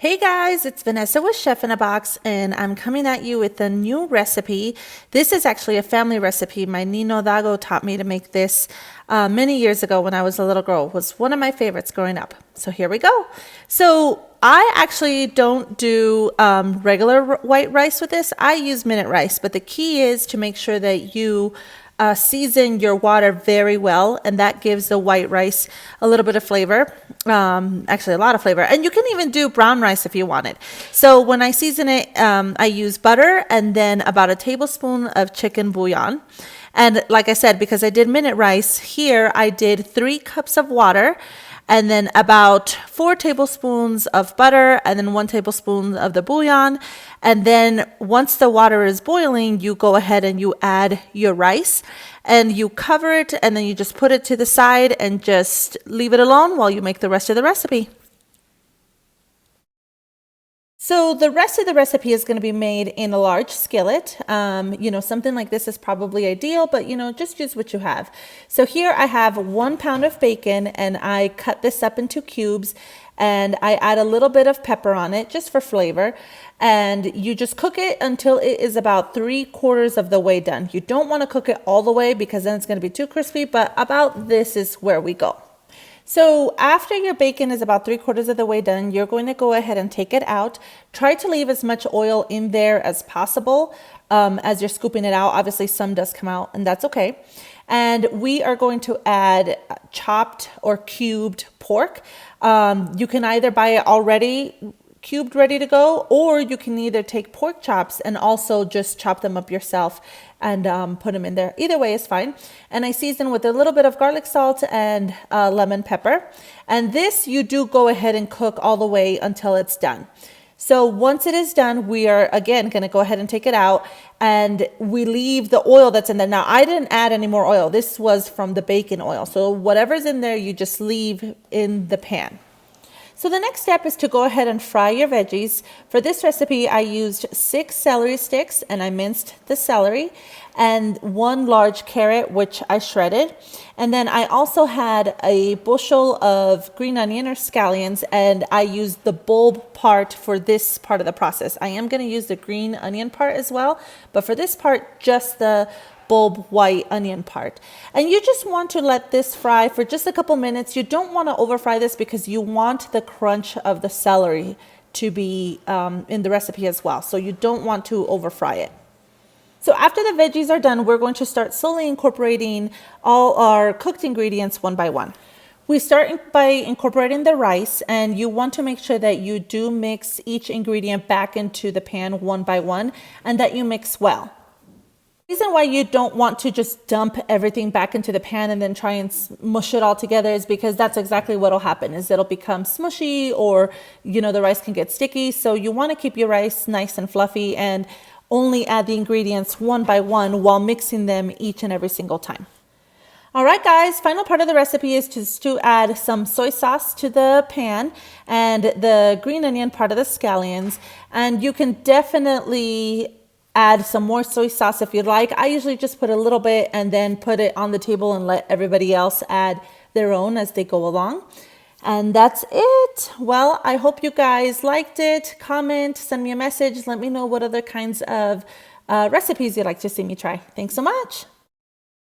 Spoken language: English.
Hey guys, it's Vanessa with Chef in a Box, and I'm coming at you with a new recipe. This is actually a family recipe. My Nino Dago taught me to make this many years ago when I was a little girl. It was one of my favorites growing up. So here we go. So I actually don't do regular white rice with this. I use minute rice, but the key is to make sure that you season your water very well, and that gives the white rice a little bit of flavor, actually a lot of flavor. And you can even do brown rice if you want it. So when I season it, I use butter and then about a tablespoon of chicken bouillon. And like I said, because I did minute rice, here I did 3 cups of water and then about 4 tablespoons of butter and then 1 tablespoon of the bouillon. And then once the water is boiling, you go ahead and you add your rice and you cover it, and then you just put it to the side and just leave it alone while you make the rest of the recipe. So the rest of the recipe is going to be made in a large skillet. Something like this is probably ideal, but just use what you have. So here I have 1 pound of bacon, and I cut this up into cubes, and I add a little bit of pepper on it just for flavor. And you just cook it until it is about 3/4 of the way done. You don't want to cook it all the way because then it's going to be too crispy, but about this is where we go. So after your bacon is about 3/4 of the way done, you're going to go ahead and take it out. Try to leave as much oil in there as possible as you're scooping it out. Obviously, some does come out, and that's okay. And we are going to add chopped or cubed pork. You can either buy it already cubed ready to go, or you can either take pork chops and also just chop them up yourself and put them in there. Either way is fine. And I season with a little bit of garlic salt and lemon pepper. And this you do go ahead and cook all the way until it's done. So once it is done, we are again going to go ahead and take it out, and we leave the oil that's in there. Now, I didn't add any more oil. This was from the bacon oil. So whatever's in there, you just leave in the pan. So the next step is to go ahead and fry your veggies. For this recipe, I used 6 celery sticks, and I minced the celery, and 1 large carrot, which I shredded. And then I also had a bushel of green onion or scallions, and I used the bulb part for this part of the process. I am going to use the green onion part as well, but for this part, just the bulb white onion part. And you just want to let this fry for just a couple minutes. You don't want to over fry this because you want the crunch of the celery to be in the recipe as well. So you don't want to over fry it. So after the veggies are done, we're going to start slowly incorporating all our cooked ingredients one by one. We start by incorporating the rice, and you want to make sure that you do mix each ingredient back into the pan one by one, and that you mix well. The reason why you don't want to just dump everything back into the pan and then try and smush it all together is because that's exactly what will happen, is it'll become smushy, or the rice can get sticky. So you want to keep your rice nice and fluffy and only add the ingredients one by one while mixing them each and every single time. All right, guys, final part of the recipe is just to add some soy sauce to the pan and the green onion part of the scallions. And you can definitely add some more soy sauce if you'd like. I usually just put a little bit and then put it on the table and let everybody else add their own as they go along. And that's it. Well, I hope you guys liked it. Comment, send me a message. Let me know what other kinds of recipes you'd like to see me try. Thanks so much.